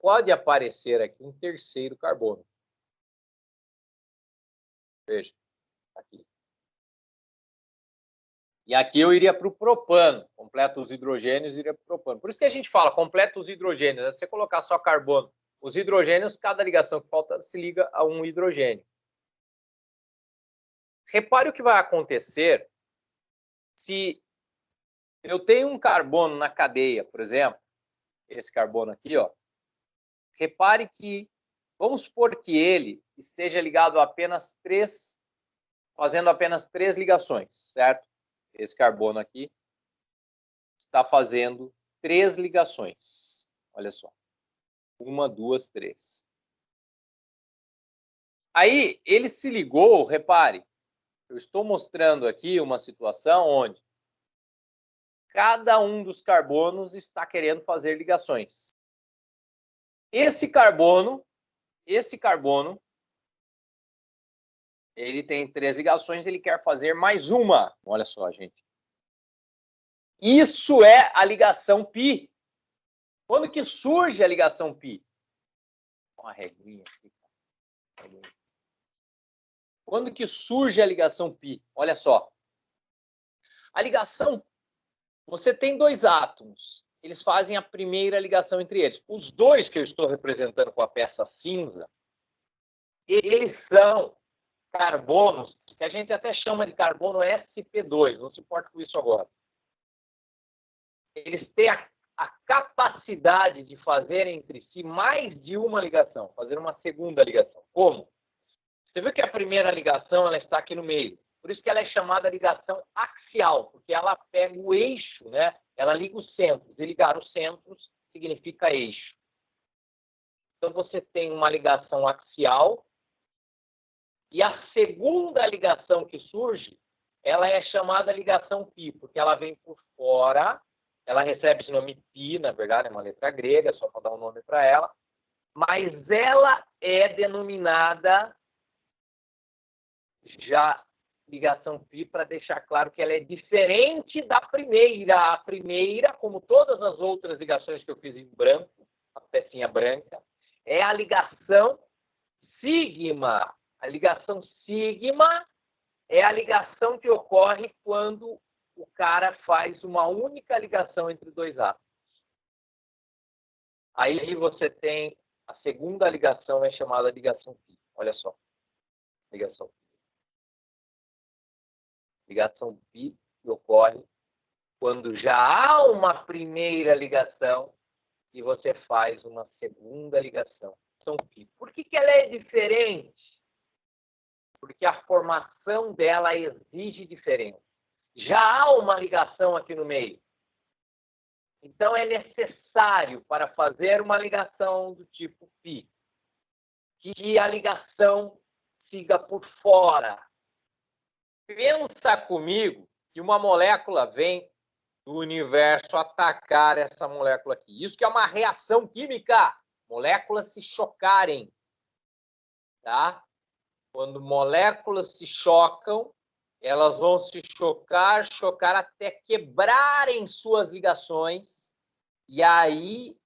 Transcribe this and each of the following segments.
pode aparecer aqui um terceiro carbono. Veja, aqui. E aqui eu iria para o propano, completa os hidrogênios e iria para o propano. Por isso que a gente fala, completa os hidrogênios. É você colocar só carbono. Os hidrogênios, cada ligação que falta se liga a um hidrogênio. Repare o que vai acontecer se eu tenho um carbono na cadeia, por exemplo, esse carbono aqui, ó. Repare que, vamos supor que ele esteja ligado a apenas fazendo apenas 3 ligações, certo? Esse carbono aqui está fazendo 3 ligações. Olha só. 1, 2, 3. Aí, ele se ligou, repare, eu estou mostrando aqui uma situação onde cada um dos carbonos está querendo fazer ligações. Esse carbono, ele tem 3 ligações, ele quer fazer mais uma. Olha só, gente. Isso é a ligação π. Quando que surge a ligação π? Uma regrinha aqui. Quando que surge a ligação π? Olha só. A ligação, você tem 2 átomos. Eles fazem a primeira ligação entre eles. Os 2 que eu estou representando com a peça cinza, eles são carbonos, que a gente até chama de carbono sp2, não se importa com isso agora. Eles têm a capacidade de fazer entre si mais de uma ligação, fazer uma segunda ligação. Como? Você viu que a primeira ligação ela está aqui no meio. Por isso que ela é chamada ligação axial, porque ela pega o eixo, né? Ela liga os centros. E ligar os centros significa eixo. Então você tem uma ligação axial. E a segunda ligação que surge, ela é chamada ligação π, porque ela vem por fora, ela recebe esse nome π, na verdade, é uma letra grega, só para dar um nome para ela, mas ela é denominada já ligação π para deixar claro que ela é diferente da primeira. A primeira, como todas as outras ligações que eu fiz em branco, a pecinha branca, é a ligação sigma. A ligação sigma é a ligação que ocorre quando o cara faz uma única ligação entre 2 átomos. Aí você tem a segunda ligação, é chamada ligação π. Olha só. Ligação π. Ligação π que ocorre quando já há uma primeira ligação e você faz uma segunda ligação. Por que ela é diferente? Porque a formação dela exige diferença. Já há uma ligação aqui no meio. Então, é necessário, para fazer uma ligação do tipo π, que a ligação siga por fora. Pensa comigo que uma molécula vem do universo atacar essa molécula aqui. Isso que é uma reação química. Moléculas se chocarem. Tá? Quando moléculas se chocam, elas vão se chocar até quebrarem suas ligações. E aí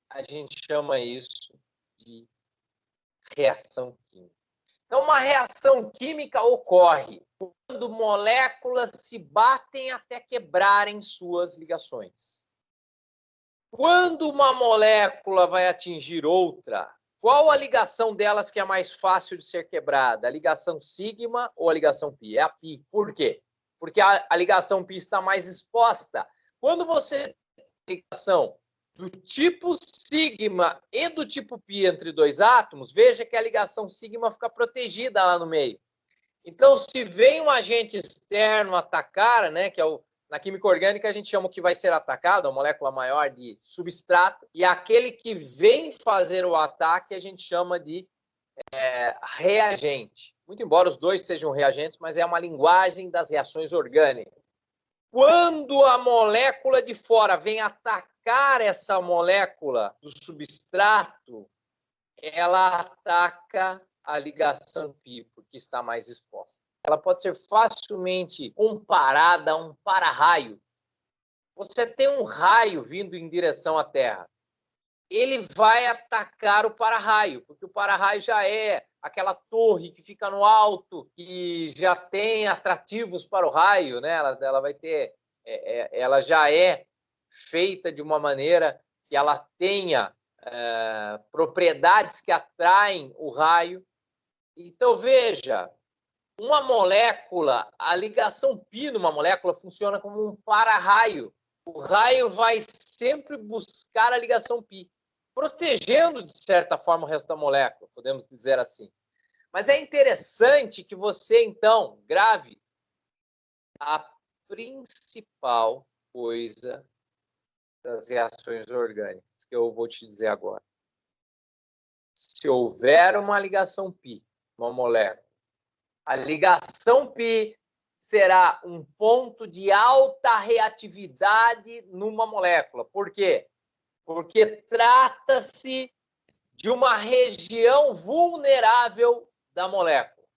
a gente chama isso de reação química. Então, uma reação química ocorre quando moléculas se batem até quebrarem suas ligações. Quando uma molécula vai atingir outra, qual a ligação delas que é mais fácil de ser quebrada? A ligação sigma ou a ligação π? É a π. Por quê? Porque a ligação π está mais exposta. Quando você tem ligação do tipo sigma e do tipo π entre 2 átomos, veja que a ligação sigma fica protegida lá no meio. Então, se vem um agente externo atacar, né, que é na química orgânica a gente chama o que vai ser atacado, a molécula maior de substrato, e aquele que vem fazer o ataque a gente chama de reagente. Muito embora os dois sejam reagentes, mas é uma linguagem das reações orgânicas. Quando a molécula de fora vem atacar essa molécula do substrato, ela ataca a ligação π, porque está mais exposta. Ela pode ser facilmente comparada a um para-raio. Você tem um raio vindo em direção à Terra. ele vai atacar o para-raio, porque o para-raio já é aquela torre que fica no alto, que já tem atrativos para o raio, né? Ela vai ter, ela já é feita de uma maneira que ela tenha propriedades que atraem o raio. Então, veja, uma molécula, a ligação π numa molécula funciona como um para-raio. O raio vai sempre buscar a ligação π, protegendo, de certa forma, o resto da molécula, podemos dizer assim. Mas é interessante que você, então, grave a principal coisa das reações orgânicas, que eu vou te dizer agora. Se houver uma ligação π, uma molécula, a ligação π será um ponto de alta reatividade numa molécula. Por quê? Porque trata-se de uma região vulnerável da molécula.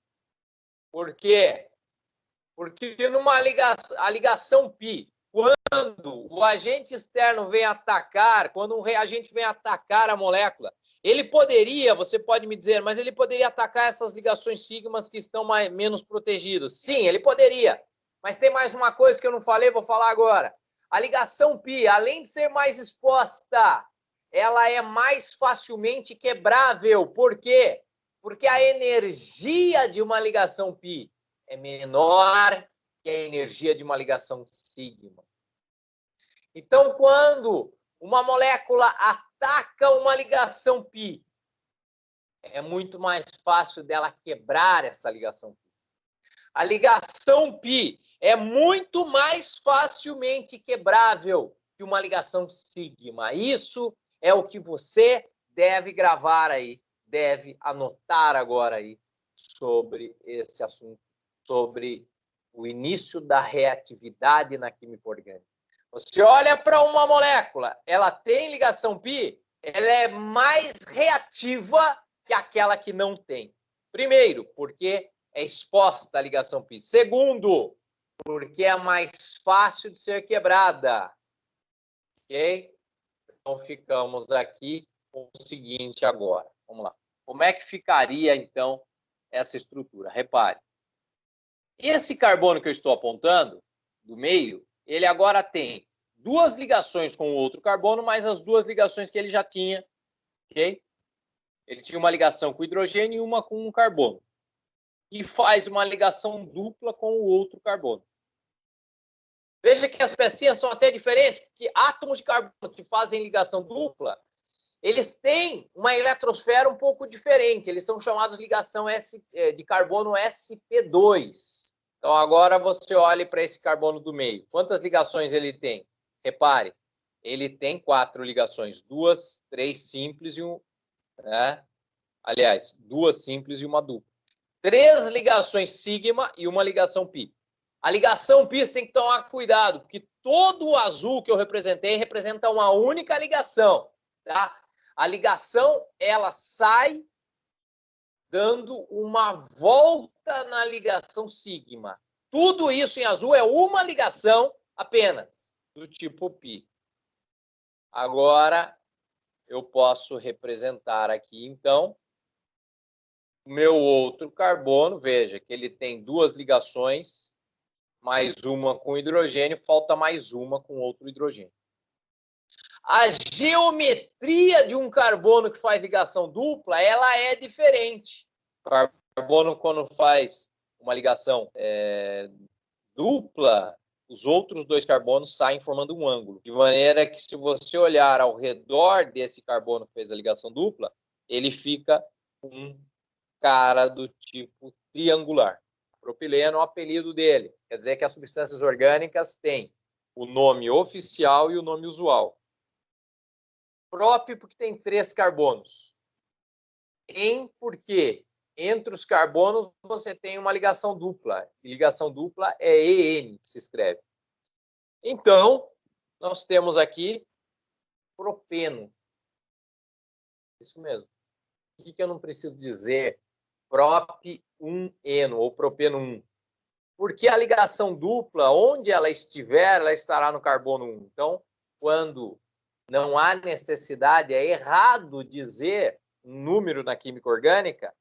Por quê? Porque numa a ligação π, quando o agente externo vem atacar, quando um reagente vem atacar a molécula, ele poderia, você pode me dizer, mas ele poderia atacar essas ligações sigmas que estão menos protegidas. Sim, ele poderia. Mas tem mais uma coisa que eu não falei, vou falar agora. A ligação π, além de ser mais exposta, ela é mais facilmente quebrável. Por quê? Porque a energia de uma ligação π é menor que a energia de uma ligação sigma. Então, quando uma molécula ataca uma ligação π, é muito mais fácil dela quebrar essa ligação π. A ligação π é muito mais facilmente quebrável que uma ligação sigma. Isso é o que você deve gravar aí, deve anotar agora aí sobre esse assunto, sobre o início da reatividade na química orgânica. Você olha para uma molécula, ela tem ligação π, ela é mais reativa que aquela que não tem. Primeiro, porque é exposta à ligação π. Segundo, porque é mais fácil de ser quebrada. Ok? Então, ficamos aqui com o seguinte agora. Vamos lá. Como é que ficaria, então, essa estrutura? Repare. Esse carbono que eu estou apontando, do meio, ele agora tem duas ligações com o outro carbono, mais as duas ligações que ele já tinha, ok? Ele tinha uma ligação com o hidrogênio e uma com o carbono. E faz uma ligação dupla com o outro carbono. Veja que as pecinhas são até diferentes, porque átomos de carbono que fazem ligação dupla, eles têm uma eletrosfera um pouco diferente. Eles são chamados de ligação de carbono sp2. Então, agora você olhe para esse carbono do meio. Quantas ligações ele tem? Repare, ele tem 4 ligações. 2, 3 simples e um... Né? Aliás, 2 simples e uma dupla. 3 ligações sigma e uma ligação π. A ligação π você tem que tomar cuidado, porque todo o azul que eu representei representa uma única ligação. Tá? A ligação, ela sai dando uma volta na ligação sigma. Tudo isso em azul é uma ligação apenas, do tipo π. Agora, eu posso representar aqui, então, o meu outro carbono. Veja que ele tem 2 ligações, mais uma com hidrogênio, falta mais uma com outro hidrogênio. A geometria de um carbono que faz ligação dupla, ela é diferente. O carbono, quando faz uma ligação dupla, os outros 2 carbonos saem formando um ângulo. De maneira que, se você olhar ao redor desse carbono que fez a ligação dupla, ele fica um cara do tipo triangular. Propileno é o apelido dele. Quer dizer que as substâncias orgânicas têm o nome oficial e o nome usual. Prop, porque tem 3 carbonos. En, porque entre os carbonos você tem uma ligação dupla. E ligação dupla é EN que se escreve. Então, nós temos aqui propeno. Isso mesmo. O que eu não preciso dizer? Prop1-eno ou propeno 1. Porque a ligação dupla, onde ela estiver, ela estará no carbono 1. Então, quando Não há necessidade, é errado dizer um número na química orgânica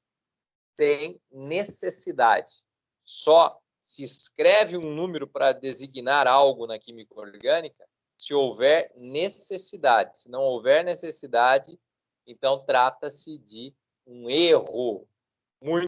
sem necessidade. Só se escreve um número para designar algo na química orgânica se houver necessidade. Se não houver necessidade, então trata-se de um erro. Muito